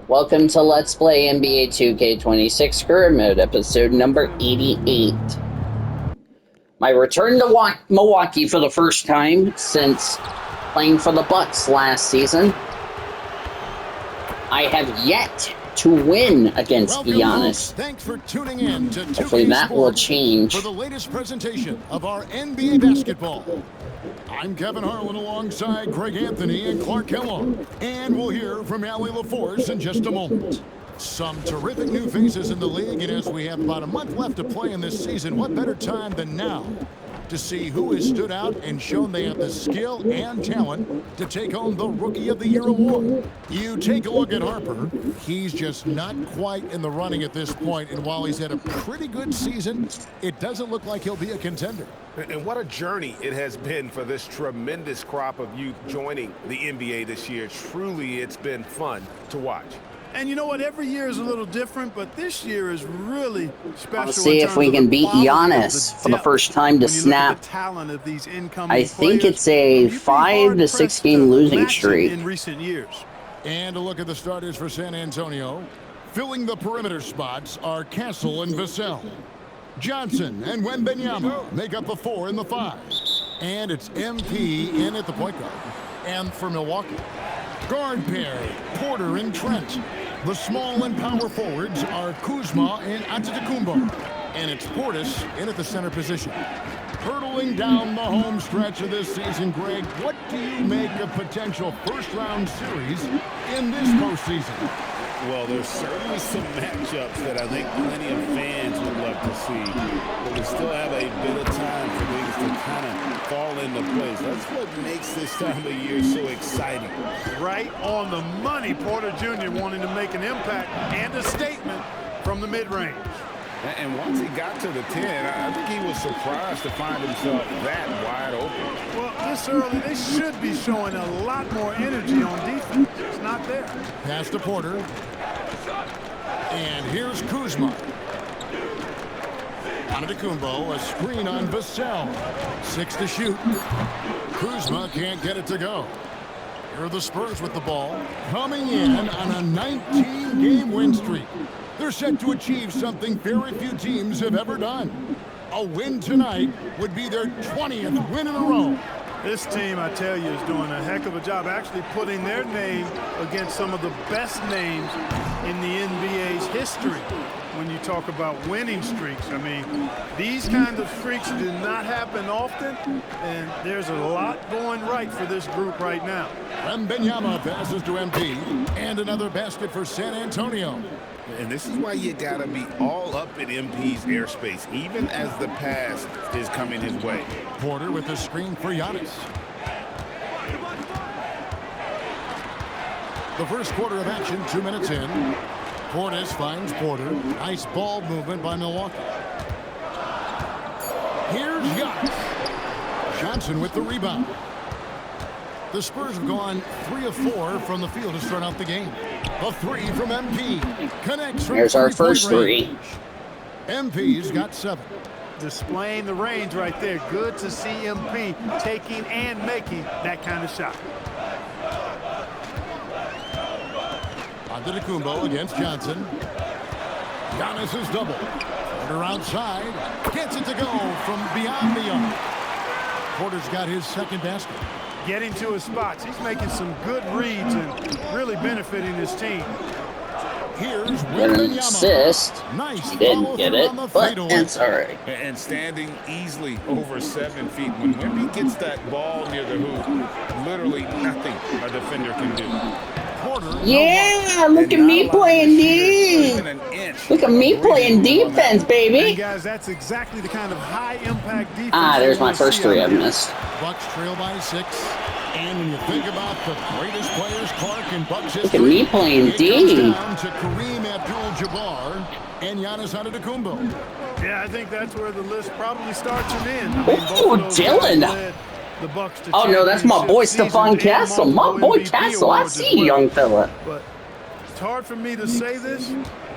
Welcome to Let's Play NBA 2K26 Career Mode, episode number 88. My return to Milwaukee for the first time since playing for the Bucks last season. I have yet to win against Giannis. Thanks for tuning in to Hopefully that will change. For the latest presentation of our NBA basketball. I'm Kevin Harlan alongside Greg Anthony and Clark Kellogg. And we'll hear from Allie LaForce in just a moment. Some terrific new faces in the league, and as we have about a month left to play in this season, what better time than now to see who has stood out and shown they have the skill and talent to take home the Rookie of the Year award. You take a look at Harper. He's just not quite in the running at this point, and while he's had a pretty good season, it doesn't look like he'll be a contender. And what a journey it has been for this tremendous crop of youth joining the NBA this year. Truly, it's been fun to watch. And you know what? Every year is a little different, but this year is really special. Let's see if we can beat Giannis for the first time to snap. I think it's a 5 to 6 game losing streak. In recent years. And a look at the starters for San Antonio. Filling the perimeter spots are Castle and Vassell. Johnson and Wembanyama make up the 4 and the 5. And it's MP in at the point guard. And for Milwaukee, guard pair, Porter and Trent. The small and power forwards are Kuzma and Antetokounmpo. And it's Portis in at the center position. Hurtling down the home stretch of this season, Greg, what do you make of potential first-round series in this postseason? Well, there's certainly some matchups that I think plenty of fans would love to see. But we still have a bit of time for things to kind of fall into place. That's what makes this time of year so exciting. Right on the money, Porter Jr. wanting to make an impact and a statement from the mid-range. And once he got to the 10, I think he was surprised to find himself that wide open. Well, this early, they should be showing a lot more energy on defense. It's not there. Pass to Porter. And here's Kuzma. Antetokounmpo, a screen on Vassell. 6 to shoot. Kuzma can't get it to go. Here are the Spurs with the ball. Coming in on a 19-game win streak. They're set to achieve something very few teams have ever done. A win tonight would be their 20th win in a row. This team, I tell you, is doing a heck of a job actually putting their name against some of the best names in the NBA's history. When you talk about winning streaks, I mean, these kinds of streaks do not happen often, and there's a lot going right for this group right now. Wembanyama passes to MP, and another basket for San Antonio. And this is why you gotta be all up in MP's airspace, even as the pass is coming his way. Porter with the screen for Giannis. The first quarter of action, 2 minutes in. Portis finds Porter. Nice ball movement by Milwaukee. Here's Giannis. Johnson with the rebound. The Spurs have gone 3 of 4 from the field to start out the game. A 3 from MP. Connects from Here's our first 3. MP's got 7. Displaying the range right there. Good to see MP taking and making that kind of shot. Antetokounmpo against Johnson. Giannis is double. Porter outside. Gets it to go from beyond the arc. Porter's got his second basket. Getting to his spots. He's making some good reads and really benefiting his team. Here's An assist. Nice. He didn't get it, but it's all right. And standing easily over 7 feet. When Wemby gets that ball near the hoop, literally nothing a defender can do. Porter. Yeah, look at me playing D. Look at me playing defense, baby. And guys, that's exactly the kind of high-impact defense. There's my first 3 I've missed. Bucks trail by 6. And when you think about the greatest players, Clark and Bucks history, Look at me playing D. It comes down to Kareem Abdul-Jabbar and Giannis Antetokounmpo. Yeah, I think that's where the list probably starts and ends. Oh, Dylan. Oh no, that's my boy Stephon Castle. My boy Castle. I see you, young fella. But It's hard for me to say this,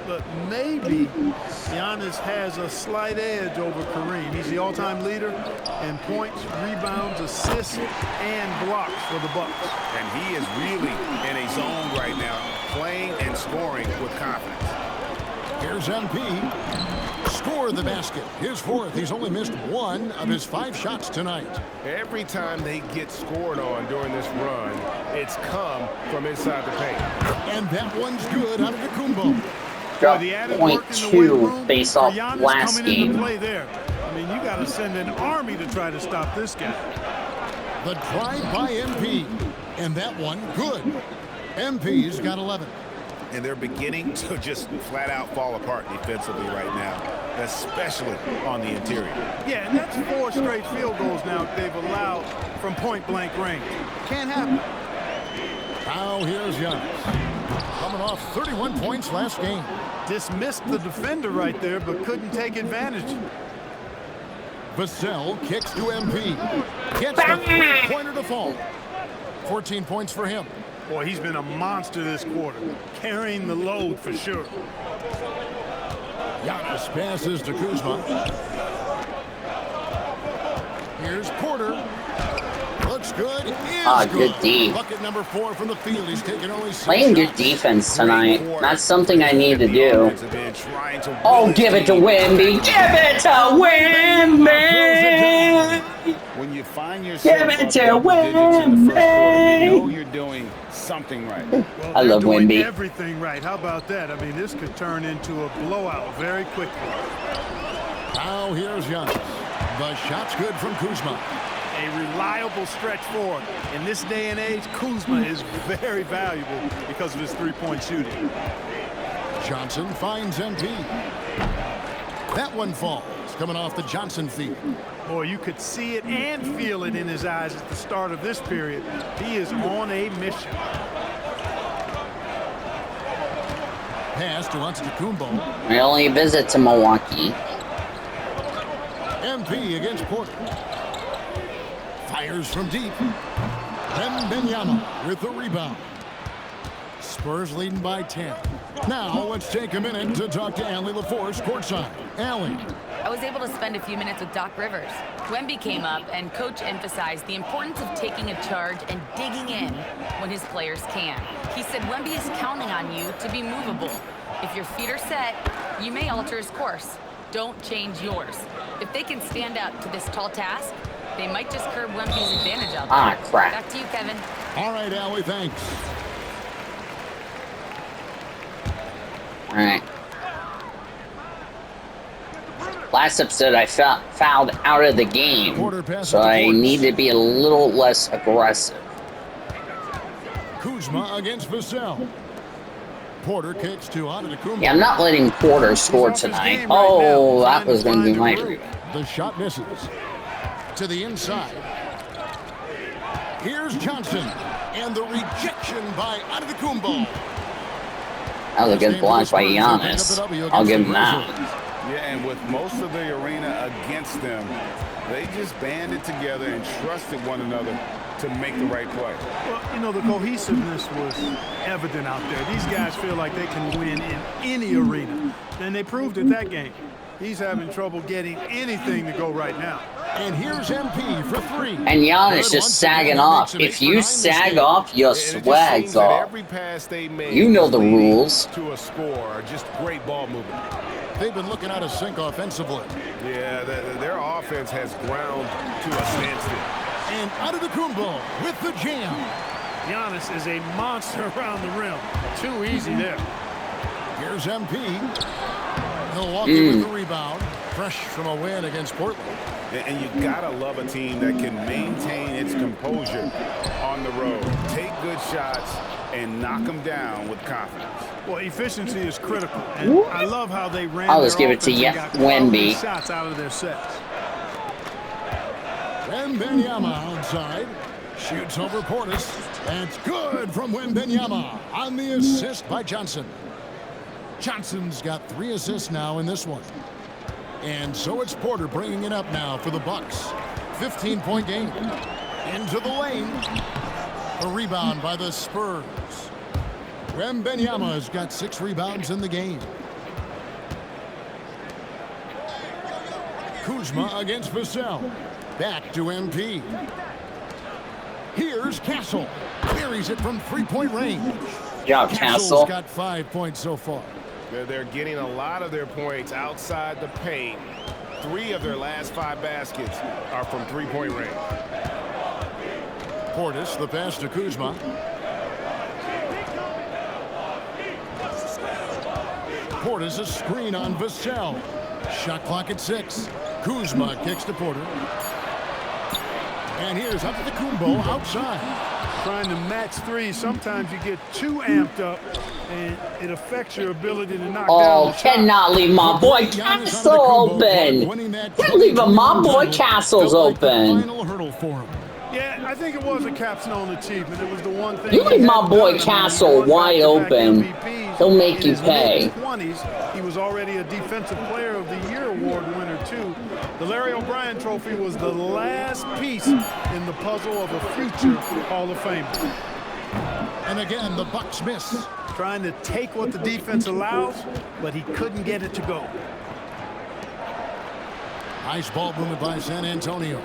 but maybe Giannis has a slight edge over Kareem. He's the all-time leader in points, rebounds, assists, and blocks for the Bucks. And he is really in a zone right now, playing and scoring with confidence. Here's MP. Score the basket. His fourth. He's only missed 1 of his 5 shots tonight. Every time they get scored on during this run, it's come from inside the paint. And that one's good out of Antetokounmpo. Dropped The added work in the weight 0.2 room face for off Giannis last coming into game. play there. I mean, you got to send an army to try to stop this guy. The drive by MP. And that one, good. MP's got 11. And they're beginning to just flat out fall apart defensively right now, especially on the interior. Yeah, and that's 4 straight field goals now they've allowed from point-blank range. Can't happen. Now here's Giannis. Coming off 31 points last game. Dismissed the defender right there, but couldn't take advantage. Vassell kicks to MP. Gets the three-pointer to fall. 14 points for him. Boy, he's been a monster this quarter, carrying the load for sure. Giannis passes to Kuzma. Here's Porter. Looks good. Is good D. Bucket number 4 from the field. He's taken only 6 Playing good shots. defense tonight. That's something I need to The do. offense have been trying to Oh, really give it to keep- Wemby. Give it to Wemby. When you find yourself Give it up to double digits in the first quarter, you know Wemby. you're doing something right. Well, I they're love doing Wemby. everything right. How about that? I mean, this could turn into a blowout very quickly. Now here's Giannis. The shot's good from Kuzma. A reliable stretch forward. In this day and age, Kuzma is very valuable because of his three-point shooting. Johnson finds MP. That one falls. Coming off the Johnson feed. Boy, you could see it and feel it in his eyes at the start of this period. He is on a mission. Pass to Antetokounmpo. My only visit to Milwaukee. MP against Porter. Fires from deep. Wembanyama with the rebound. Spurs leading by 10. Now let's take a minute to talk to Allie LaForce courtside. Allie. I was able to spend a few minutes with Doc Rivers. Wemby came up and Coach emphasized the importance of taking a charge and digging in when his players can. He said Wemby is counting on you to be movable. If your feet are set, you may alter his course. Don't change yours. If they can stand up to this tall task, they might just curb Wemby's advantage out there. Ah, crap. Back to you, Kevin. All right, Allie, thanks. All right. Last episode, I fouled out of the game, so I need to be a little less aggressive. Kuzma against Vassell. Porter kicks to Antetokounmpo. Yeah, I'm not letting Porter score tonight. Oh, that was going to be my rebound. The shot misses. To the inside. Here's Johnson. And the rejection by Antetokounmpo. That was a good block by Giannis. I'll give him that. Yeah, and with most of the arena against them, they just banded together and trusted one another to make the right play. Well, you know, the cohesiveness was evident out there. These guys feel like they can win in any arena. And they proved it that game. He's having trouble getting anything to go right now. And here's MP for 3. And Giannis just sagging off. If you sag off, your swag's off. Every pass they made You know the was leading rules. to a score, just great ball movement. They've been looking out of sync offensively. Yeah, their offense has ground to a standstill. And Antetokounmpo with the jam. Giannis is a monster around the rim. Too easy there. Here's MP. Milwaukee with the rebound. Fresh from a win against Portland. And you gotta love a team that can maintain its composure on the road. Take good shots and knock them down with confidence. Well, efficiency is critical. And I love how they ran I'll just their give it to offense and got quality Wemby. shots out of their sets. Wembanyama outside. Shoots over Portis. And it's good from Wembanyama on the assist by Johnson. Johnson's got 3 assists now in this one. And so it's Porter bringing it up now for the Bucks. 15-point game. Into the lane. A rebound by the Spurs. Wembanyama has got 6 rebounds in the game. Kuzma against Vassell. Back to MP. Here's Castle. Buries it from 3-point range. Good job, Castle's Castle. got 5 points so far. They're getting a lot of their points outside the paint. 3 of their last 5 baskets are from 3-point range. Portis, the pass to Kuzma. Portis a screen on Vassell. Shot clock at 6. Kuzma kicks to Porter. And here's up to the Kumbo outside. Trying to match 3, sometimes you get too amped up, and it affects your ability to knock down Oh, the shot. cannot leave my boy Castle open. Can't leave my boy Castle's open. Final hurdle for him. Yeah, I think it was a capstone achievement. It was the one thing. You he leave my hadn't boy done. Castle He won wide back-to-back open. MVPs. He'll make In you his pay. mid-20s, he was already a Defensive Player of the Year award winner, too. The Larry O'Brien Trophy was the last piece in the puzzle of a future Hall of Famer. And again, the Bucks miss. Trying to take what the defense allows, but he couldn't get it to go. Nice ball movement by San Antonio.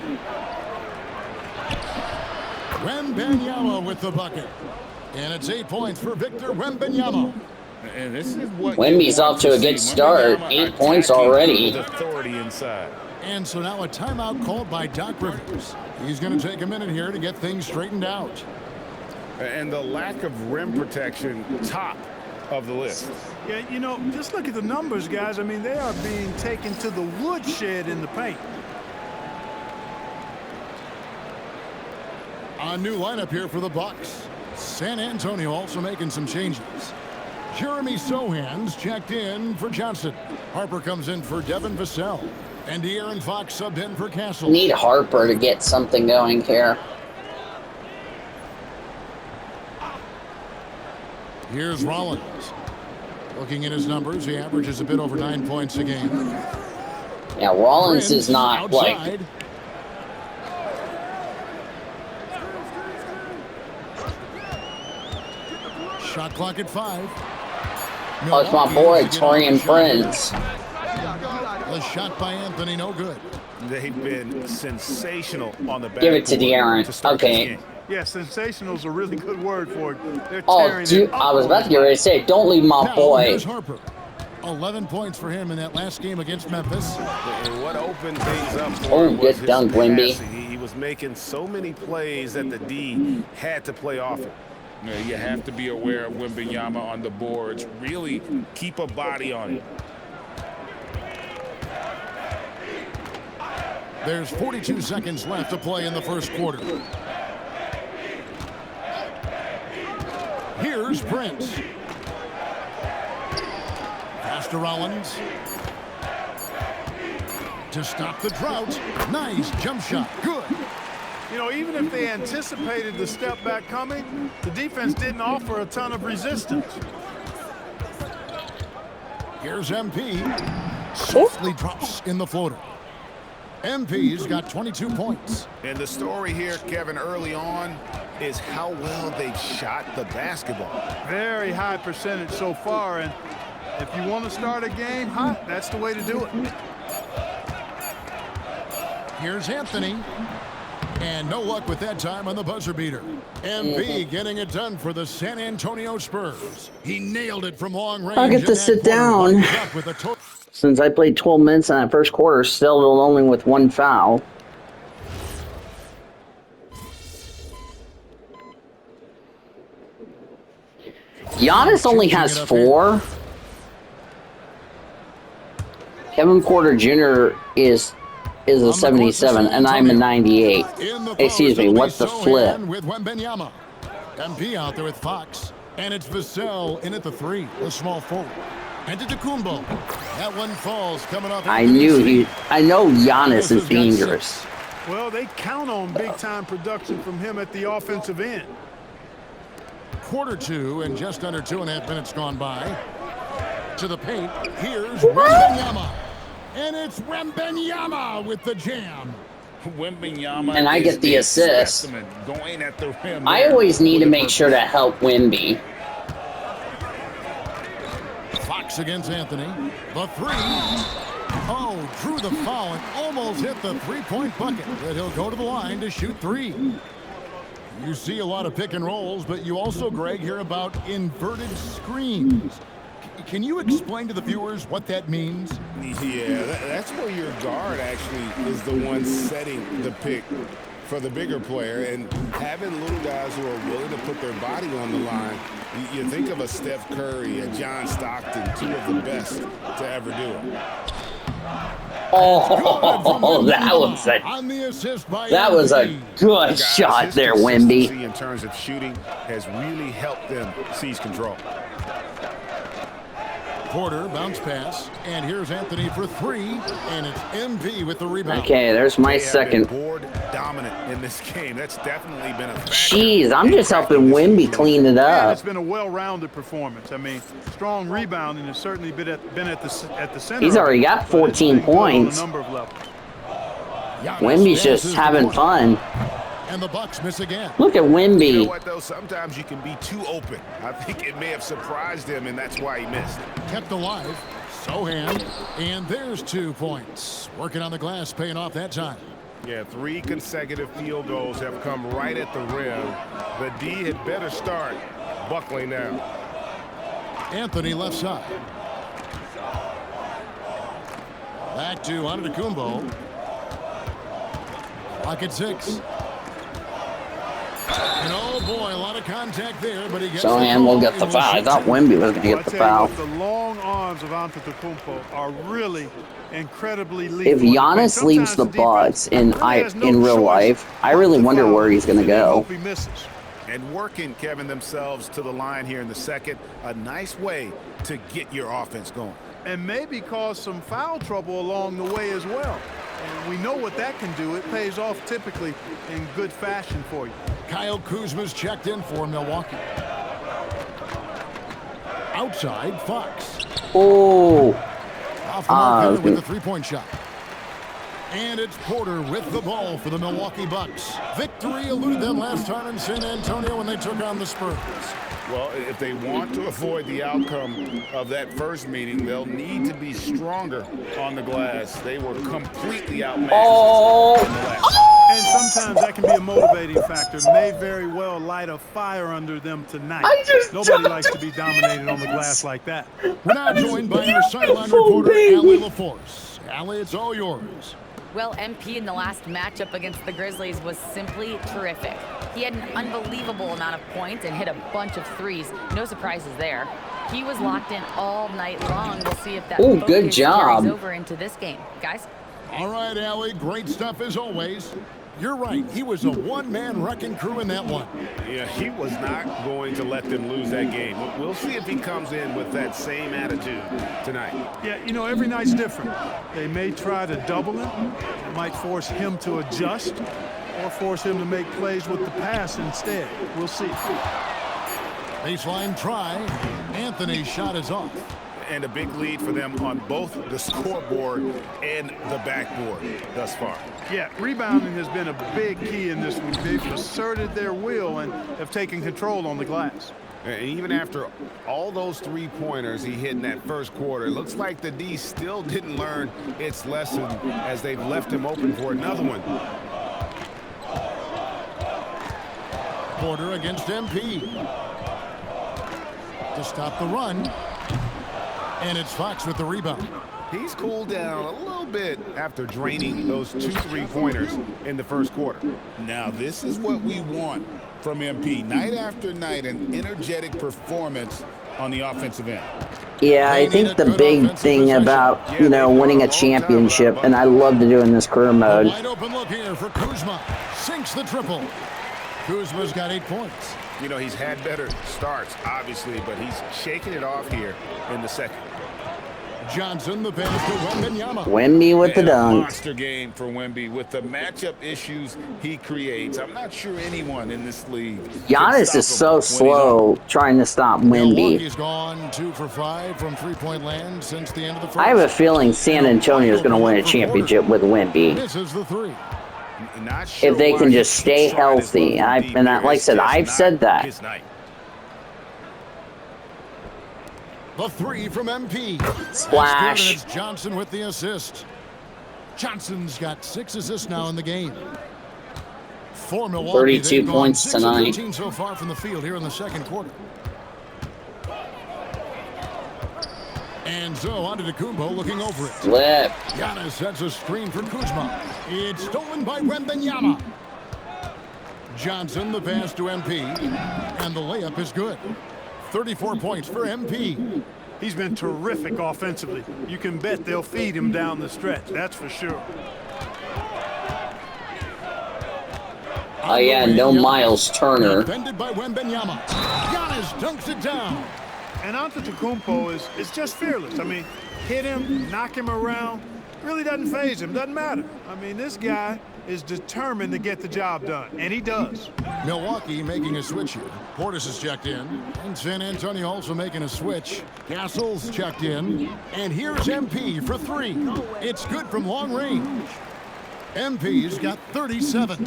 Wembanyama with the bucket. And it's 8 points for Victor Wembanyama. And this is what Wemby's off to a good start. 8 points already. With authority inside. And so now a timeout called by Doc Rivers. He's going to take a minute here to get things straightened out. And the lack of rim protection, top of the list. Yeah, you know, just look at the numbers, guys. I mean, they are being taken to the woodshed in the paint. A new lineup here for the Bucks. San Antonio also making some changes. Jeremy Sohan's checked in for Johnson. Harper comes in for Devin Vassell. And De'Aaron Fox subbed in for Castle. Need Harper to get something going here. Here's Rollins. Looking at his numbers, he averages a bit over 9 points a game. Yeah, Rollins is not like... Outside. Shot clock at 5. Oh, it's my boy, Torian Prince. The shot by Anthony, no good. They've been sensational on the back. Give it to De'Aaron. Okay. Yeah, sensational is a really good word for it. They're Oh, tearing dude, it up I was on about to get ready to say, don't leave my Now, boy. here's Harper. 11 points for him in that last game against Memphis. And what opened things up for Oh, him good was his dunk, Wemby. passing. He was making so many plays that the D had to play off it. You have to be aware of Wembanyama on the boards. Really keep a body on him. There's 42 seconds left to play in the first quarter. Here's Prince. Pass to Rollins. To stop the drought. Nice jump shot. Good. You know, even if they anticipated the step back coming, the defense didn't offer a ton of resistance. Here's MP. Softly drops in the floater. MP's got 22 points. And the story here, Kevin, early on is how well they've shot the basketball. Very high percentage so far, and if you want to start a game hot, that's the way to do it. Here's Anthony. And no luck with that time on the buzzer beater. MP getting it done for the San Antonio Spurs. He nailed it from long range. I get in to that sit quarter. down. Winds up with a total- Since I played 12 minutes in that first quarter, still only with 1 foul. Giannis only has 4. Kevin Porter Jr. is a 77, and I'm a 98. In the Excuse me, post, what the flip? With Wembanyama. MP out there with Fox. And it's Vassell in at the 3, the small forward. And to Kumbo. That one falls coming up. I know Giannis is dangerous. Well, they count on big-time production from him at the offensive end. Quarter 2 and just under 2.5 minutes gone by. To the paint. Here's Wembanyama. And it's Wembanyama with the jam. Wembanyama And I get the is a assist. specimen going at the rim I there always need with to a make sure to help Wemby. Fox against Anthony. The three. Oh, drew the foul and almost hit the three-point bucket. But he'll go to the line to shoot three. You see a lot of pick and rolls, but you also, Greg, hear about inverted screens. Can you explain to the viewers what that means? Yeah, that's where your guard actually is the one setting the pick for the bigger player, and having little guys who are willing to put their body on the line. You think of a Steph Curry, a John Stockton, two of the best to ever do it. Oh, that was a good shot there, Wemby. In terms of shooting, has really helped them seize control. Porter bounce pass, and here's Anthony for three, and it's MP with the rebound. Okay, there's my They have second. been board dominant in this game. That's definitely been a factor. Jeez, I'm just helping Wemby clean it And up. it's been a well-rounded performance. I mean, strong rebounding has certainly been at the center. He's already got but it's 14 been good on a points. number of levels. Wemby's just having fun. And the Bucks miss again. Look at You know Wemby. what, though? Sometimes you can be too open. I think it may have surprised him, and that's why he missed. Kept alive. Sohan. And there's 2 points. Working on the glass, paying off that time. Yeah, 3 consecutive field goals have come right at the rim. The D had better start buckling now. Anthony left side. Back to Antetokounmpo. Clock at 6. And oh boy, a lot of contact there, but he gets Sohan will get the foul. I thought Wemby was going to Well, I get the tell you foul. what, the long arms of Antetokounmpo are really incredibly lethal. If Giannis leaves the Bucks in real life, I really wonder where he's going to go. He misses. And working, Kevin, themselves to the line here in the second. A nice way to get your offense going. And maybe cause some foul trouble along the way as well. And we know what that can do. It pays off typically in good fashion for you. Kyle Kuzma's checked in for Milwaukee. Outside, Fox. Oh, Off the mark with a three-point shot. And it's Porter with the ball for the Milwaukee Bucks. Victory eluded them last time in San Antonio when they took on the Spurs. Well, if they want to avoid the outcome of that first meeting, they'll need to be stronger on the glass. They were completely outmatched. And sometimes that can be a motivating factor. May very well light a fire under them tonight. Nobody likes to be dominated on the glass like that. We're now joined by our sideline reporter, Allie LaForce. Allie, it's all yours. Well, MP in the last matchup against the Grizzlies was simply terrific. He had an unbelievable amount of points and hit a bunch of threes. No surprises there. He was locked in all night long. We'll see if that Ooh, good focus job. carries over into this game. Guys? All right, Allie, great stuff as always. You're right. He was a one-man wrecking crew in that one. Yeah, he was not going to let them lose that game. We'll see if he comes in with that same attitude tonight. Yeah, you know, every night's different. They may try to double him. It might force him to adjust or force him to make plays with the pass instead. We'll see. Baseline try. Anthony's shot is off. And a big lead for them on both the scoreboard and the backboard thus far. Yeah, rebounding has been a big key in this one. They've asserted their will and have taken control on the glass. And even after all those three-pointers he hit in that first quarter, it looks like the D still didn't learn its lesson as they've left him open for another one. Porter against MP. To stop the run. And it's Fox with the rebound. He's cooled down a little bit after draining those 2 three-pointers in the first quarter. Now, this is what we want from MP. Night after night, an energetic performance on the offensive end. yeah, I think the big thing about, winning a championship, and I love to do in this career mode. Wide open look here for Kuzma. Sinks the triple. Kuzma's got 8 points. You know, he's had better starts, obviously, but he's shaking it off here in the second. Johnson, the pass to Wembanyama. Wemby with the And a dunk. monster game for Wemby with the matchup issues he creates. I'm not sure anyone in this league can Giannis stop is so him when he's slow trying to stop Wemby. Milwaukee's gone 2 for 5 from three-point land since the end of the first. I have a feeling San Antonio is going to win a championship with Wemby. Misses the 3. Not sure If they why can he just stay keeps trying his healthy. luck And deep like I here. said, It's just I've not said that. his night. The three from MP. Splash. That's good, and it's Johnson with the assist. Johnson's got 6 assists now in the game. For Milwaukee, 32 they've gone points 6 of tonight. 13 so far from the field here in the second quarter. And so Antetokounmpo looking over it. Flip. Giannis sets a screen for Kuzma. It's stolen by Wembanyama. Johnson, the pass to MP, and the layup is good. 34 points for MP. He's been terrific offensively. You can bet they'll feed him down the stretch, that's for sure. Oh, yeah, no Miles Turner. Defended by Wembanyama. Giannis dunks it down. And Antetokounmpo is just fearless. I mean, hit him, knock him around, really doesn't faze him, doesn't matter. I mean, this guy is determined to get the job done, and he does. Milwaukee making a switch here. Portis is checked in, and San Antonio also making a switch. Castle's checked in, and here's MP for 3. It's good from long range. MP's got 37.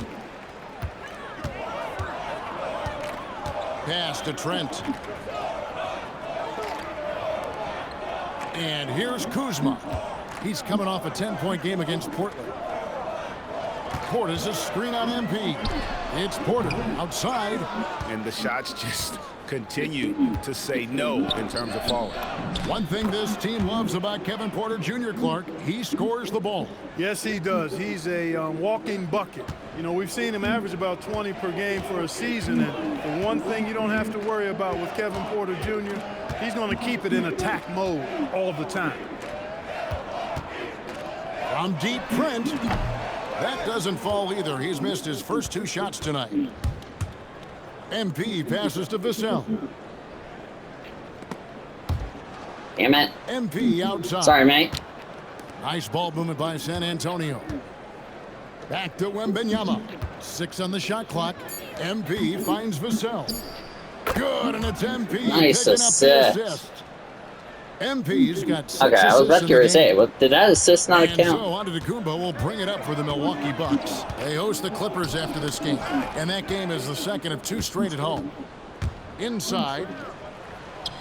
Pass to Trent. And here's Kuzma. He's coming off a 10-point game against Portland. Portis a screen on MP. It's Porter outside. And the shots just continue to say no in terms of falling. One thing this team loves about Kevin Porter Jr., Clark, he scores the ball. Yes, he does. He's a walking bucket. You know, we've seen him average about 20 per game for a season, and the one thing you don't have to worry about with Kevin Porter Jr., he's going to keep it in attack mode all the time. From deep, Trent. That doesn't fall either. He's missed his first 2 shots tonight. MP passes to Vassell. Damn it. MP outside. Sorry, mate. Nice ball movement by San Antonio. Back to Wembanyama. 6 on the shot clock. MP finds Vassell. Good, and it's MP Nice picking assist. up the assist. MP's got 6 Okay, I was about to say, well, did that assist not and count? so Antetokounmpo will bring it up for the Milwaukee Bucks. They host the Clippers after this game, and that game is the second of 2 straight at home. Inside.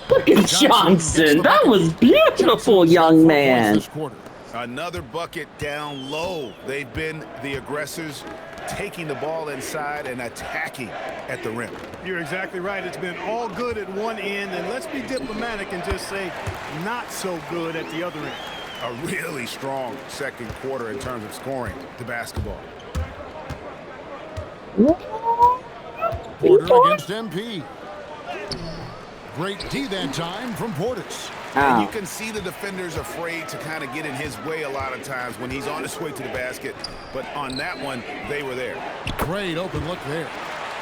Look at Johnson. That was beautiful, young man. This quarter. Another bucket down low. They've been the aggressors, taking the ball inside and attacking at the rim. You're exactly right. It's been all good at one end, and let's be diplomatic and just say not so good at the other end. A really strong second quarter in terms of scoring the basketball. Porter against MP. Great D that time from Portis. And you can see the defenders afraid to kind of get in his way a lot of times when he's on his way to the basket. But on that one, they were there. Great open look there.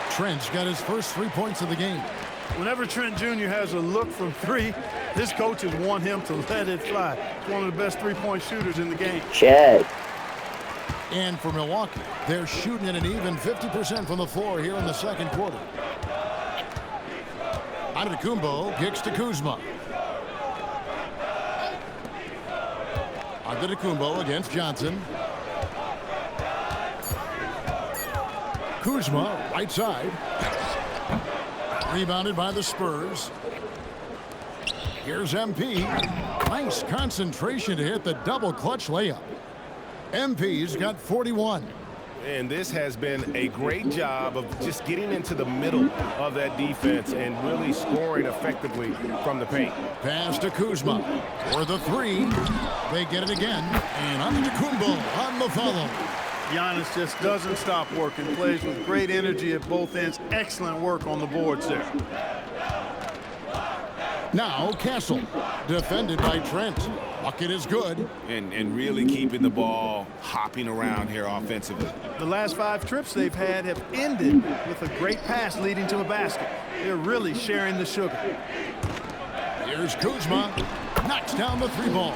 Trent's got his first 3 points of the game. Whenever Trent Jr. has a look from 3, his coaches want him to let it fly. He's one of the best 3-point shooters in the game. Check. And for Milwaukee, they're shooting at an even 50% from the floor here in the second quarter. Antetokounmpo kicks to Kuzma. Antetokounmpo against Johnson. Kuzma, right side. Rebounded by the Spurs. Here's MP. Nice concentration to hit the double clutch layup. MP's got 41. And this has been a great job of just getting into the middle of that defense and really scoring effectively from the paint. Pass to Kuzma for the 3. They get it again. And Antetokounmpo on the follow. Giannis just doesn't stop working. Plays with great energy at both ends. Excellent work on the boards there. Now Castle, defended by Trent. Bucket is good. And really keeping the ball hopping around here offensively. The last 5 trips they've had have ended with a great pass leading to a basket. They're really sharing the sugar. Here's Kuzma. Knocks down the 3 ball.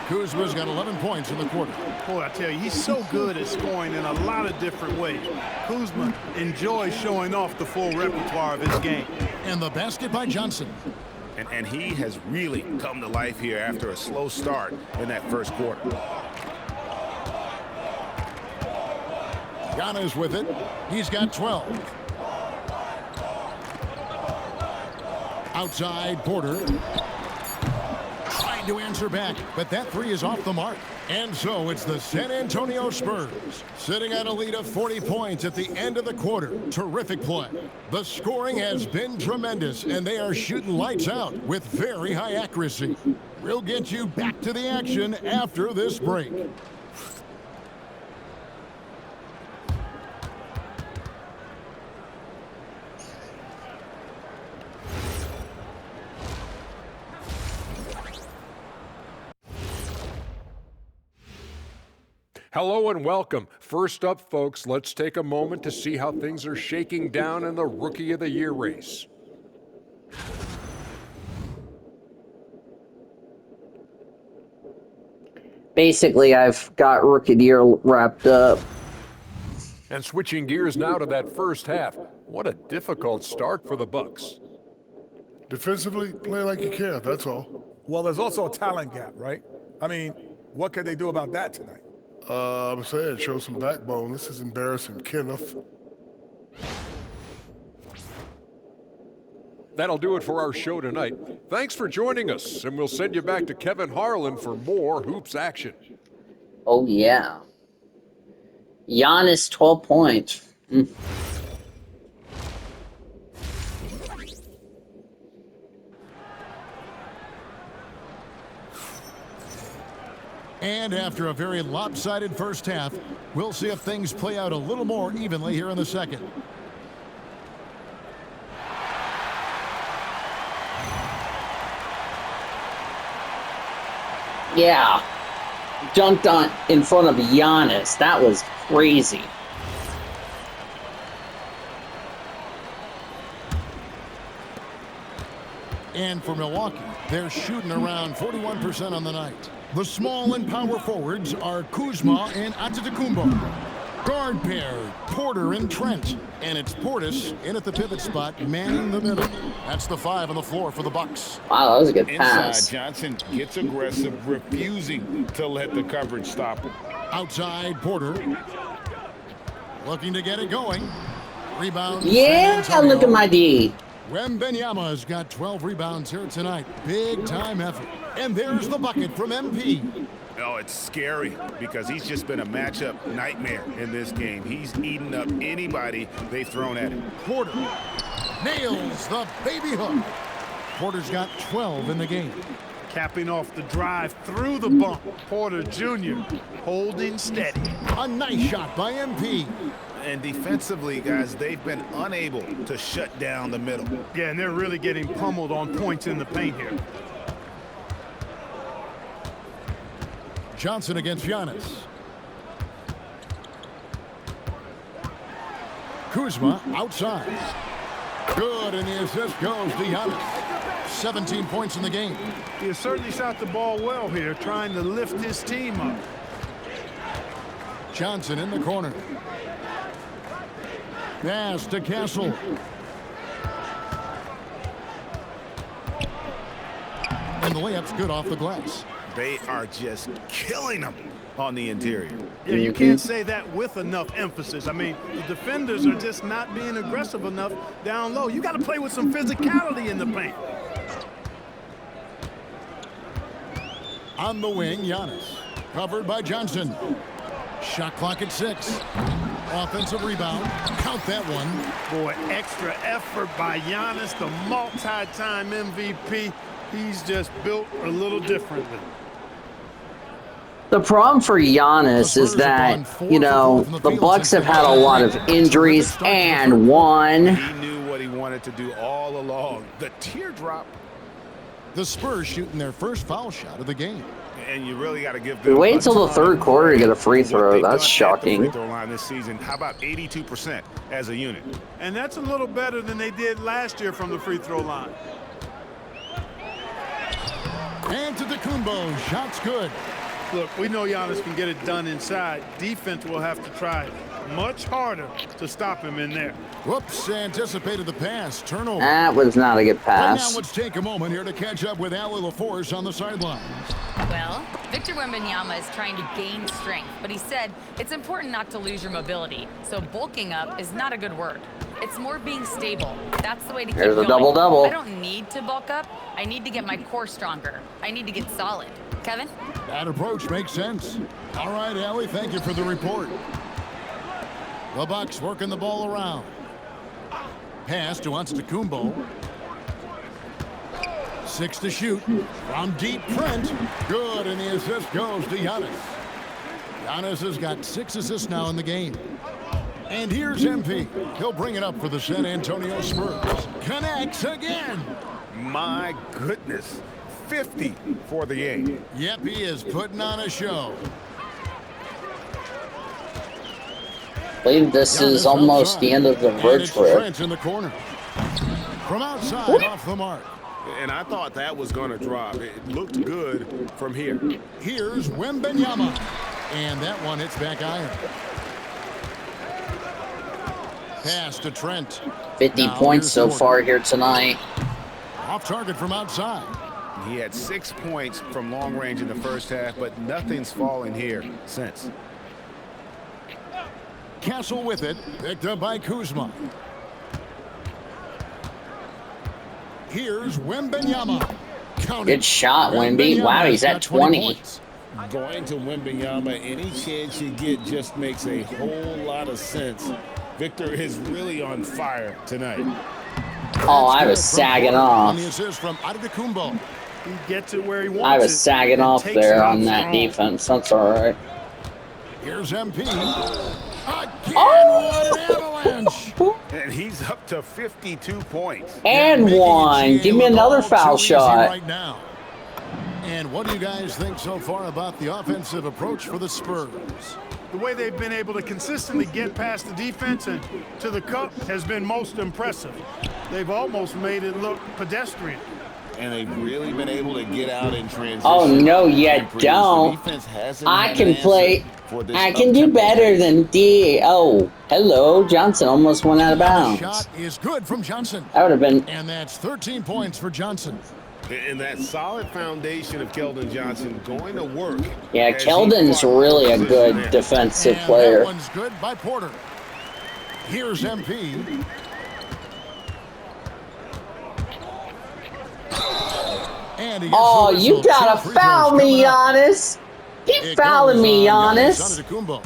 Kuzma's got 11 points in the quarter. Boy, I tell you, he's so good at scoring in a lot of different ways. Kuzma enjoys showing off the full repertoire of his game. And the basket by Johnson. And he has really come to life here after a slow start in that first quarter. Giannis with it. He's got 12. Outside Porter. tried to answer back, but that three is off the mark. And so it's the San Antonio Spurs sitting at a lead of 40 points at the end of the quarter. Terrific play. The scoring has been tremendous, and they are shooting lights out with very high accuracy. We'll get you back to the action after this break. Hello and welcome. First up, folks, let's take a moment to see how things are shaking down in the Rookie of the Year race. Basically, I've got Rookie of the Year wrapped up. And switching gears now to that first half. What a difficult start for the Bucks. Defensively, play like you care, that's all. Well, there's also a talent gap, right? I mean, what can they do about that tonight? I'm saying show some backbone. This is embarrassing, Kenneth. That'll do it for our show tonight. Thanks for joining us, and we'll send you back to Kevin Harlan for more hoops action. Oh, yeah. Giannis, 12 points. And after a very lopsided first half, we'll see if things play out a little more evenly here in the second. Yeah. Dunked on in front of Giannis. That was crazy. And for Milwaukee, they're shooting around 41% on the night. The small and power forwards are Kuzma and Antetokounmpo. Guard pair, Porter and Trent. And it's Portis in at the pivot spot, manning the middle. That's the 5 on the floor for the Bucks. Wow, that was a good pass. Inside, Johnson gets aggressive, refusing to let the coverage stop him. Outside, Porter. Looking to get it going. Rebound. Yeah, look at my D. Wembanyama's got 12 rebounds here tonight. Big time effort. And there's the bucket from MP. Oh, it's scary because he's just been a matchup nightmare in this game. He's eaten up anybody they've thrown at him. Porter nails the baby hook. Porter's got 12 in the game. Capping off the drive through the bump. Porter Jr. holding steady. A nice shot by MP. And defensively, guys, they've been unable to shut down the middle. Yeah, and they're really getting pummeled on points in the paint here. Johnson against Giannis. Kuzma outside. Good, and the assist goes to Giannis. 17 points in the game. He has certainly shot the ball well here, trying to lift his team up. Johnson in the corner. Pass to Castle. And the layup's good off the glass. They are just killing them on the interior. Yeah, you can't say that with enough emphasis. I mean, the defenders are just not being aggressive enough down low. You got to play with some physicality in the paint. On the wing, Giannis. Covered by Johnson. Shot clock at 6. Offensive rebound. Count that one. Boy, extra effort by Giannis, the multi-time MVP. He's just built a little differently. The problem for Giannis is that, you know, the Bucks have had a lot of injuries and won. He knew what he wanted to do all along. The teardrop. The Spurs shooting their first foul shot of the game. And you really got to give them. Wait till the third quarter to get a free throw. That's shocking. Free throw line this season. How about 82% as a unit? And that's a little better than they did last year from the free throw line. Antetokounmpo, shot's good. Look, we know Giannis can get it done inside. Defense will have to try much harder to stop him in there. Whoops, anticipated the pass. Turnover. That was not a good Right pass. now, let's take a moment here to catch up with Allie LaForce on the sidelines. Well, Victor Wembanyama is trying to gain strength, but he said it's important not to lose your mobility, so bulking up is not a good word. It's more being stable. That's the way to keep Here's a going. double-double. I don't need to bulk up. I need to get my core stronger. I need to get solid. Kevin? That approach makes sense. All right, Allie, thank you for the report. The Bucks working the ball around. Pass to Antetokounmpo. 6 to shoot. From deep, Trent. Good, and the assist goes to Giannis. Giannis has got 6 assists now in the game. And here's MP. He'll bring it up for the San Antonio Spurs. Connects again. My goodness. 50 for the game. Yep, he is putting on a show. I believe this is almost the end of the road trip. Trent in the corner. From outside, off the mark. And I thought that was going to drop. It looked good from here. Here's Wembanyama. And that one hits back iron. Pass to Trent. 50 points so far here tonight. Off target from outside. He had 6 points from long range in the first half, but nothing's fallen here since. Castle with it. Picked up by Kuzma. Here's Wembanyama. Good shot, Wemby. Wow, he's at 20. Going to Wembanyama, any chance you get just makes a whole lot of sense. Victor is really on fire tonight. Oh, I was sagging off. On the assist from Antetokounmpo. He gets it where he wants I was sagging off there on that strong. defense. That's all right. Here's MP. Again, Oh! what an avalanche. And he's up to 52 points. And Making one. it Give me the another ball foul too easy shot. right now. And what do you guys think so far about the offensive approach for the Spurs? The way they've been able to consistently get past the defense and to the cup has been most impressive. They've almost made it look pedestrian. And they've really been able to get out in transition. Oh, no, you and produce. The don't. defense hasn't I had can an answer play. for this I can do up-tempo better pace. than D. Oh, hello. Johnson almost went out of The bounds. shot is good from Johnson. That would have been. And that's 13 points for Johnson. And that solid foundation of Keldon Johnson going to work. Yeah, as he Keldon's fought really a for good position there. defensive And player. that one's good by Porter. Here's MP. And he gets Oh, the you whistle. gotta 2 free foul throws me, coming up. Giannis. Keep It fouling goes me, on Giannis. Antetokounmpo.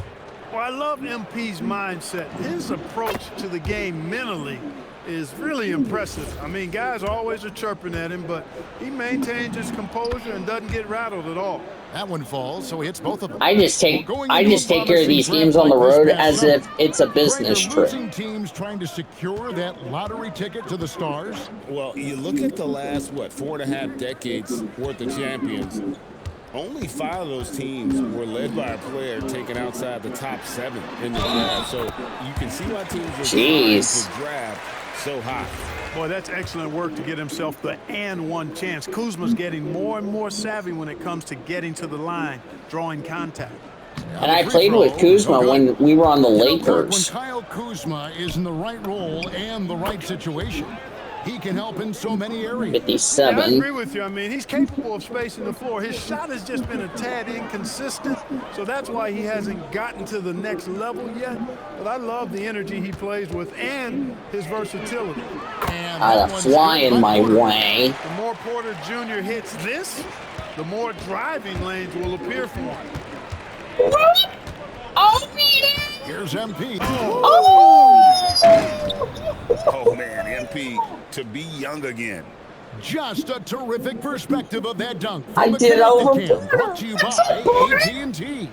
Well, I love MP's mindset. His approach to the game mentally is really impressive. I mean, guys always are chirping at him, but he maintains his composure and doesn't get rattled at all. That one falls, so he hits both of them. I just take Going I into just a take care of these promising games on the draft like road this past as summer. if it's a business Greg, are trip. losing teams trying to secure that lottery ticket to the Stars? Well, you look at the last, 4.5 decades worth of champions. Only 5 of those teams were led by a player taken outside the top 7 in the draft. So you can see why teams are trying Jeez. to draft so high. Boy, that's excellent work to get himself the and one chance. Kuzma's getting more and more savvy when it comes to getting to the line, drawing contact. And I Free played throw, with Kuzma no good. when we were on the You know, Kirk, when Lakers. Kyle Kuzma is in the right role and the right situation, he can help in so many areas. Yeah, I 57. agree with you. I mean, he's capable of spacing the floor. His shot has just been a tad inconsistent, so that's why he hasn't gotten to the next level yet. But I love the energy he plays with and his versatility. And I that had a one's fly good in by my Porter. way. The more Porter Jr. hits this, the more driving lanes will appear for him. Oh, beat it! Here's MP. Oh, man, MP to be young again. Just a terrific perspective of that dunk. I From the did over Connecticut Camp, Porter. brought to you That's by a Porter. AT&T.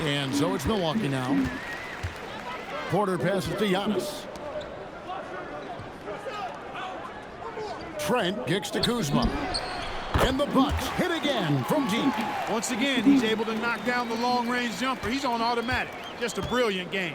And so it's Milwaukee now. Porter passes to Giannis. Trent kicks to Kuzma. And the Bucks hit again from deep. Once again, he's able to knock down the long-range jumper. He's on automatic. Just a brilliant game.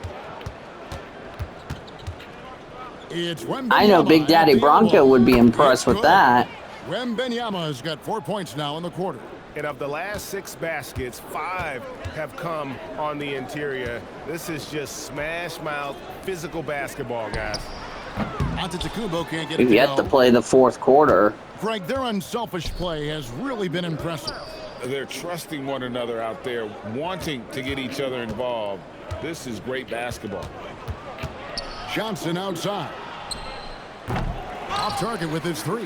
It's I know Big Daddy Bronco would be impressed with that. Wembanyama has got 4 points now in the quarter. And of the last 6 baskets, 5 have come on the interior. This is just smash mouth physical basketball, guys. Antetokounmpo can't get it We've to yet go. to play the fourth quarter. Greg, their unselfish play has really been impressive. They're trusting one another out there, wanting to get each other involved. This is great basketball. Johnson outside. Off target with his three.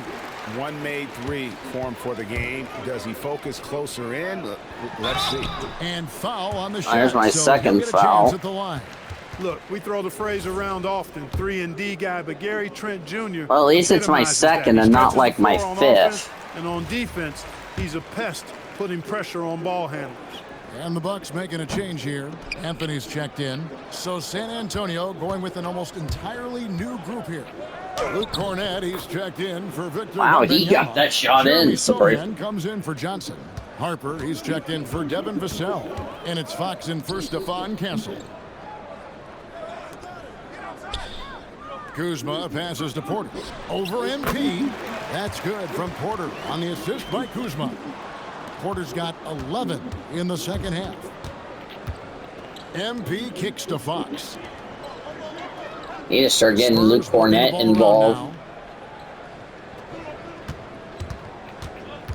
One made three formed for the game. Does he focus closer in? Let's see. And foul on the shot. There's my so second he'll get a foul. chance at the line. Look, we throw the phrase around often, 3-and-D guy, but Gary Trent Jr. Well, at least it's my epitomizes second that. and He not stretches like the my floor on fifth. offense, and on defense, he's a pest, putting pressure on ball handlers. And the Bucks making a change here. Anthony's checked in. So San Antonio going with an almost entirely new group here. Luke Cornett, he's checked in for Victor. Wow, he Wembanyama. got that shot Jeremy in. Surprise. Sohan comes in for Johnson. Harper, he's checked in for Devin Vassell. And it's Fox in for Stephon Castle. Kuzma passes to Porter. Over MP. That's good from Porter on the assist by Kuzma. Porter's got 11 in the second half. MP kicks to Fox. Need to start getting Luke Spurs working the Cornett ball involved.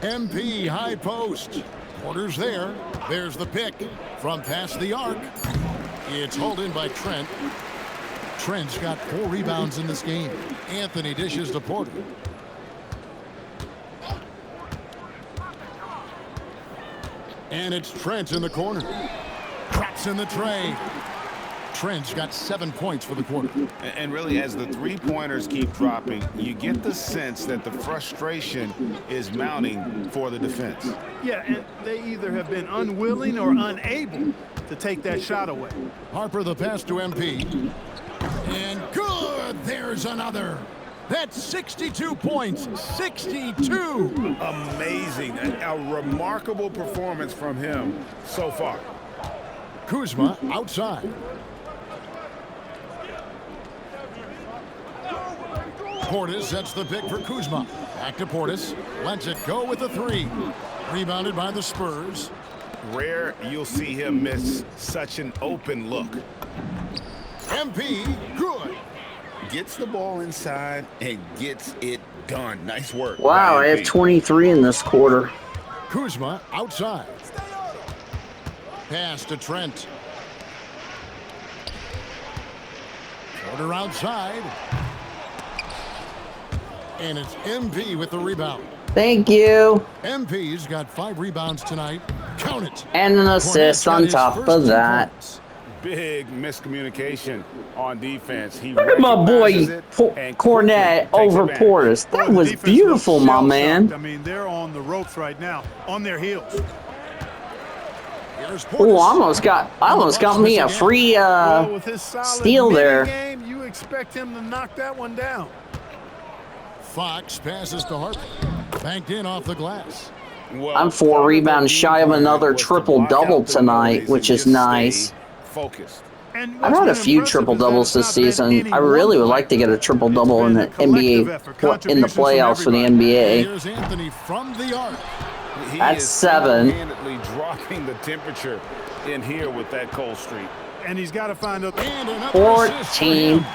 now. MP high post. Porter's there. There's the pick from past the arc. It's hauled in by Trent. Trent's got 4 rebounds in this game. Anthony dishes to Porter. And it's Trent in the corner. Drops in the tray. Trent's got 7 points for the quarter. And really, as the three-pointers keep dropping, you get the sense that the frustration is mounting for the defense. Yeah, and they either have been unwilling or unable to take that shot away. Harper the pass to MP. And good! There's another. That's 62 points. 62! Amazing. A remarkable performance from him so far. Kuzma outside. Portis sets the pick for Kuzma. Back to Portis. Lets it go with the three. Rebounded by the Spurs. Rare you'll see him miss such an open look. MP, good. Gets the ball inside and gets it done. Nice work. Wow, by I have MP. 23 in this quarter. Kuzma outside. Pass to Trent. Porter outside. And it's MP with the rebound. Thank you. MP's got 5 rebounds tonight. Count it. And an assist Cornette's got on his top first of 2 that. points. Big miscommunication on defense. He Look at my boy recognizes it and Cornett quickly takes over advantage. Portis. That Boy, the was defense beautiful, looks my shell-shocked. man. I mean, they're on the ropes right now, on their heels. Here's Oh, Portis. I almost got me a free Well, with his solid steal there. mini-game, you expect him to knock that one down. Fox passes to Harper. Banked in off the glass. Well, I'm 4 part of the rebounds game shy of plan another was to triple-double block out the tonight, noise which and is just nice. stay focused. And I've what's had a been few impressive triple is that doubles it's this not been season. any I really one would like to get a triple double in the It's been a NBA, collective effort, in the contributions from playoffs for the everybody. NBA. Here's Anthony from the arc. He That's is 7. single-handedly dropping the temperature in here with that cold streak. And he's got to find a... And another assist for 14. him.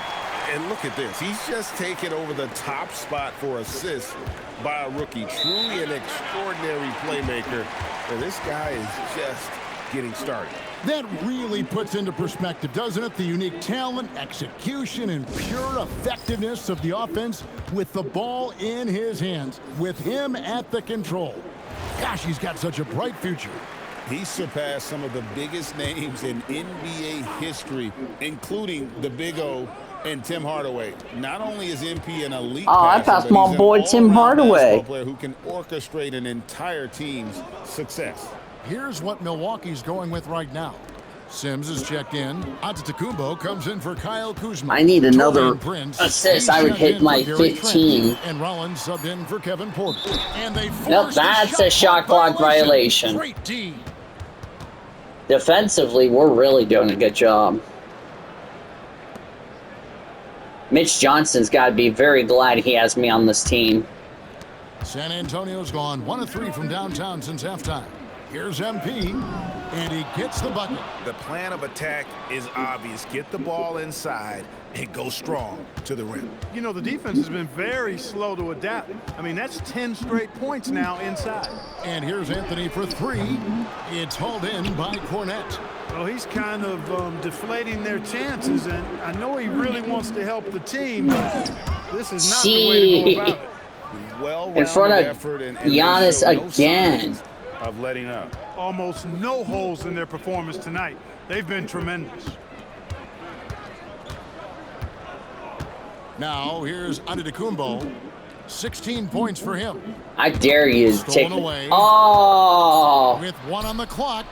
And look at this. He's just taken over the top spot for assists by a rookie. Truly an extraordinary playmaker. And this guy is just getting started. That really puts into perspective, doesn't it? The unique talent, execution, and pure effectiveness of the offense with the ball in his hands, with him at the control. Gosh, he's got such a bright future. He surpassed some of the biggest names in NBA history, including the Big O and Tim Hardaway. Not only is MP an elite Oh, I passer, passed but my he's an boy Tim all-around Hardaway. basketball player who can orchestrate an entire team's success. Here's what Milwaukee's going with right now. Sims is checked in. Antetokounmpo comes in for Kyle Kuzma. I need another Taurean Prince, assist. he's I would checked hit in my for Gary 15. Trent, and Rollins subbed in for Kevin Porter. And they Nope, forced that's a shot clock violation. Great D. Defensively, we're really doing a good job. Mitch Johnson's got to be very glad he has me on this team. San Antonio's gone 1 of 3 from downtown since halftime. Here's MP, and he gets the bucket. The plan of attack is obvious. Get the ball inside and go strong to the rim. You know, the defense has been very slow to adapt. I mean, that's 10 straight points now inside. And here's Anthony for 3. It's hauled in by Cornett. Well, he's kind of deflating their chances, and I know he really wants to help the team, but this is not the way to go about it. Well-rounded In front of effort and Giannis they show no again. signs of letting up. Almost no holes in their performance tonight. They've been tremendous. Now, here's Antetokounmpo. 16 points for him. I dare you to Stolen take away. it. Oh! With 1 on the clock.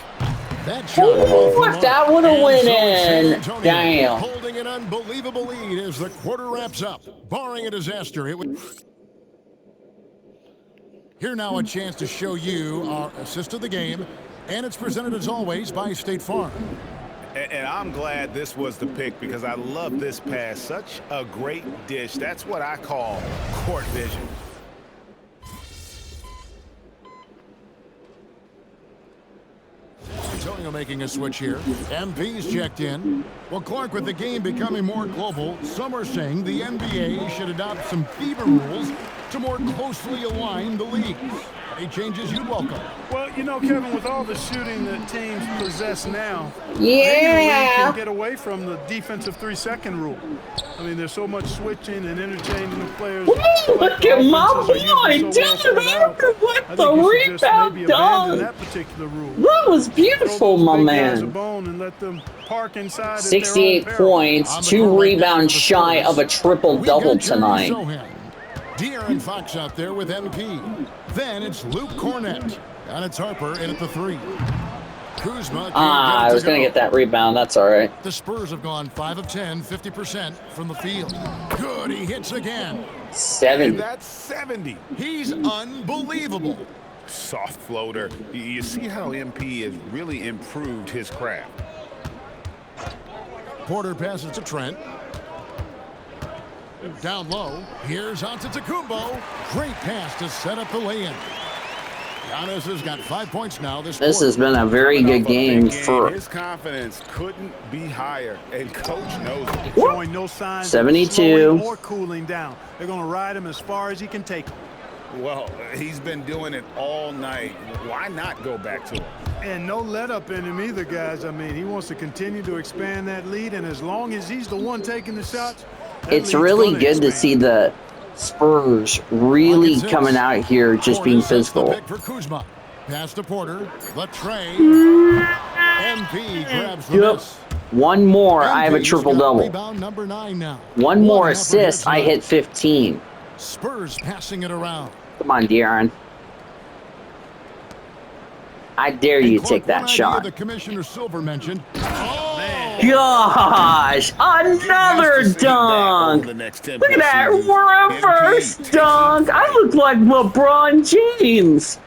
That shot Ooh, off the mark. that would've And went so it's San in. Antonio Damn. holding an unbelievable lead as the quarter wraps up. Barring a disaster, it would... Here now a chance to show you our assist of the game. And it's presented as always by State Farm. And I'm glad this was the pick because I love this pass. Such a great dish. That's what I call court vision. Antonio making a switch here. MP's checked in. Well, Clark, with the game becoming more global, some are saying the NBA should adopt some FIBA rules to more closely align the leagues. Any changes you welcome? Well, you know, Kevin, with all the shooting that teams possess now, maybe the league Yeah! can get away from the defensive 3-second rule. I mean, there's so much switching and interchanging of players. Look at my boy! Damn, what the rebound done! That particular rule. That was beautiful, my man. 68 points, 2 rebounds shy of a triple-double tonight. De'Aaron Fox out there with MP. Then it's Luke Cornett. And it's Harper in at the 3. Kuzma. I was going to get that rebound. That's all right. The Spurs have gone 5 of 10, 50% from the field. Good, he hits again. 7. That's 70. He's unbelievable. Soft floater. You see how MP has really improved his craft. Porter passes to Trent. Down low. Here's Antetokounmpo. Great pass to set up the lay-in. Giannis has got 5 points now. This has been a very good game for... His confidence couldn't be higher, and coach knows it. Showing no signs 72. of slowing or cooling down. They're going to ride him as far as he can take him. Well, he's been doing it all night. Why not go back to him? And no let up in him either, guys. I mean, he wants to continue to expand that lead, and as long as he's the one taking the shots, It's really good to see the Spurs really coming out here just being physical. For Kuzma. Pass to Porter. The tray. MP grabs the miss. One more, I have a triple-double. Rebound number 9 now. One more assist, I hit 15. Spurs passing it around. Come on, De'Aaron. I dare you to take that shot. The Commissioner Silver mentioned. Gosh, another dunk! Look at that reverse dunk! I look like LeBron James!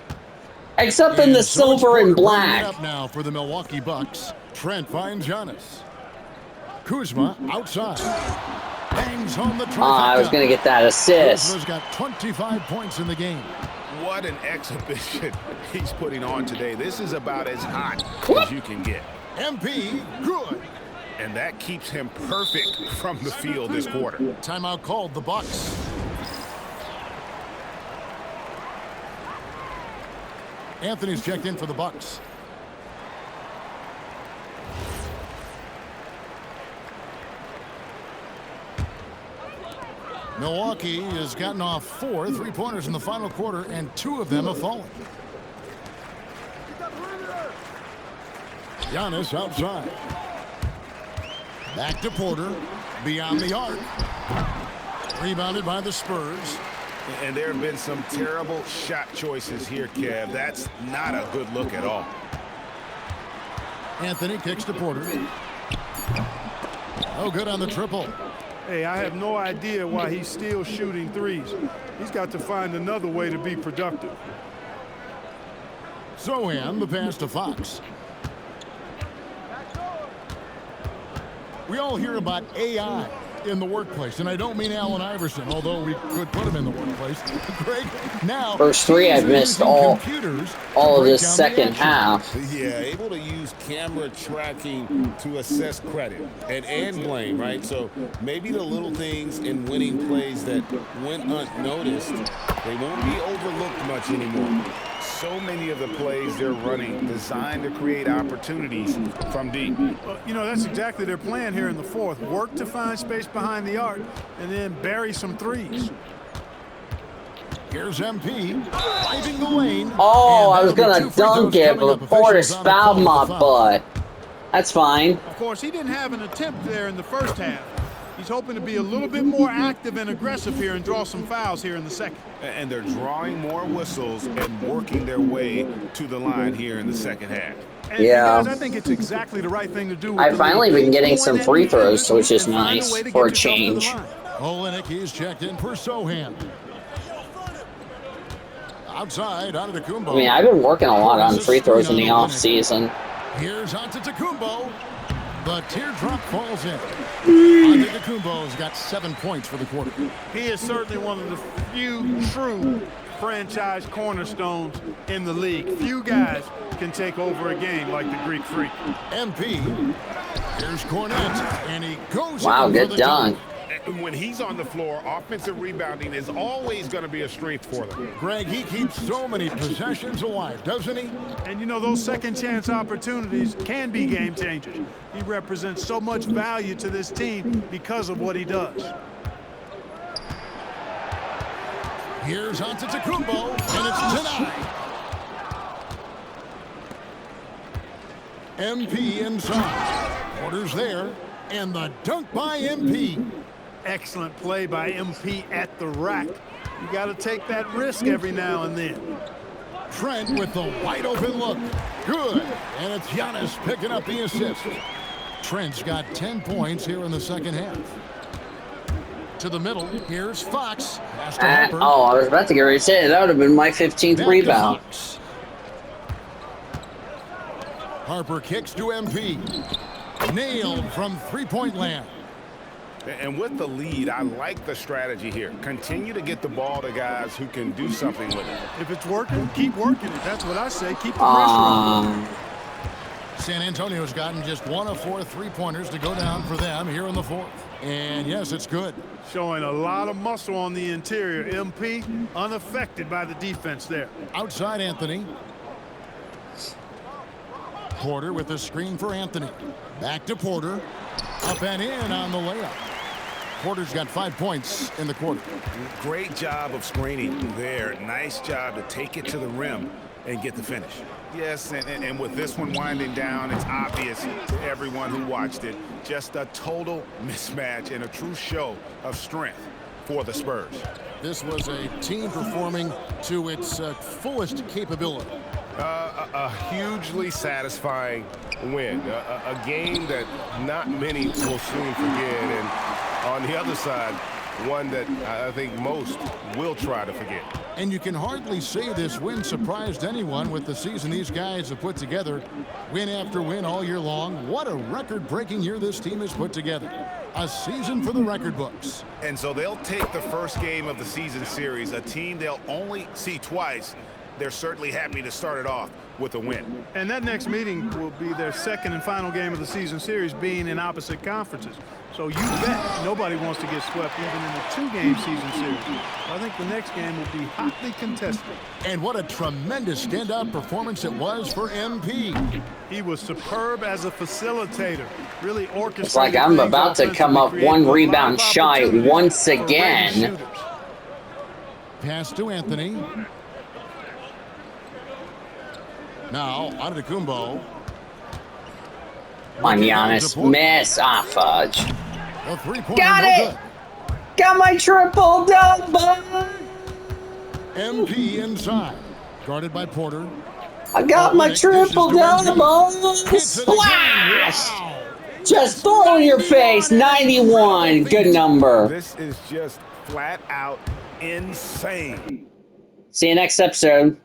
Except in the silver and black. Up now for the Milwaukee Bucks. Trent finds Giannis. Kuzma outside. Bangs home the trifecta. I was going to get that assist. Kuzma's got 25 points in the game. What an exhibition he's putting on today. This is about as hot as you can get. MP, good. And that keeps him perfect from the field this quarter. Timeout called the Bucks. Anthony's checked in for the Bucks. Milwaukee has gotten off 4 3-pointers in the final quarter, and 2 of them have fallen. Giannis outside. Back to Porter. Beyond the arc. Rebounded by the Spurs. And there have been some terrible shot choices here, Kev. That's not a good look at all. Anthony kicks to Porter. Oh, good on the triple. Hey, I have no idea why he's still shooting threes. He's got to find another way to be productive. Sohan, the pass to Fox. We all hear about AI. in the workplace. And I don't mean Allen Iverson, although we could put him in the workplace. Greg, now First three I've missed all of this second half. Yeah, able to use camera tracking to assess credit and blame, right? So maybe the little things in winning plays that went unnoticed, they won't be overlooked much anymore. So many of the plays they're running designed to create opportunities from deep. You know, that's exactly their plan here in the fourth. Work to find space behind the arc and then bury some threes. Here's MP driving the lane. Oh, I was going to dunk it, but Portis fouled my butt. That's fine. Of course, he didn't have an attempt there in the first half. He's hoping to be a little bit more active and aggressive here and draw some fouls here in the second. And they're drawing more whistles and working their way to the line here in the second half. And Yeah. guys, I think it's exactly the right thing to do. I've finally been getting some free throws, which is nice for a change. Olenek, he's checked in for Sohan. Outside, Antetokounmpo. I mean, I've been working a lot on free throws in the offseason. Here's Antetokounmpo. The teardrop falls in. Antetokounmpo's got 7 points for the quarter. He is certainly one of the few true franchise cornerstones in the league. Few guys can take over a game like the Greek Freak. MP. Here's Cornette, and he goes. Wow, good dunk. When he's on the floor, offensive rebounding is always going to be a strength for them. Greg, he keeps so many possessions alive, doesn't he? And you know, those second chance opportunities can be game changers. He represents so much value to this team because of what he does. Here's Antetokounmpo, and it's denied. MP inside. Porter's there, and the dunk by MP. Excellent play by MP at the rack. You got to take that risk every now and then. Trent with the wide open look. Good. And it's Giannis picking up the assist. Trent's got 10 points here in the second half. To the middle. Here's Fox. Pass to Harper. Oh, I was about to get ready to say that would have been my 15th rebound. Harper kicks to MP. Nailed from three-point land. And with the lead, I like the strategy here. Continue to get the ball to guys who can do something with it. If it's working, keep working it. That's what I say. Keep the pressure on. San Antonio's gotten just 1 of 4 three-pointers to go down for them here in the fourth. And yes, it's good. Showing a lot of muscle on the interior. MP unaffected by the defense there. Outside Anthony. Porter with the screen for Anthony. Back to Porter. Up and in on the layup. Porter's got 5 points in the quarter. Great job of screening there. Nice job to take it to the rim and get the finish. Yes, and with this one winding down, it's obvious to everyone who watched it. Just a total mismatch and a true show of strength for the Spurs. This was a team performing to its fullest capability. A hugely satisfying win. A game that not many will soon forget. And on the other side, one that I think most will try to forget. And you can hardly say this win surprised anyone with the season these guys have put together. Win after win all year long. What a record-breaking year this team has put together. A season for the record books. And so they'll take the first game of the season series, a team they'll only see twice. They're certainly happy to start it off with a win. And that next meeting will be their second and final game of the season series, being in opposite conferences. So you bet nobody wants to get swept even in a 2-game season series. I think the next game will be hotly contested. And what a tremendous standout performance it was for MP. He was superb as a facilitator. Really orchestrated. It's like I'm about to come up 1 rebound shy once again. Pass to Anthony. Now, Antetokounmpo. Come on, Giannis. Miss. Ah, fudge. Got it! Got my triple-double! MP inside. Guarded by Porter. I got my triple-double! Splash! Just blow in your face. 91. Good number. This is just flat out insane. See you next episode.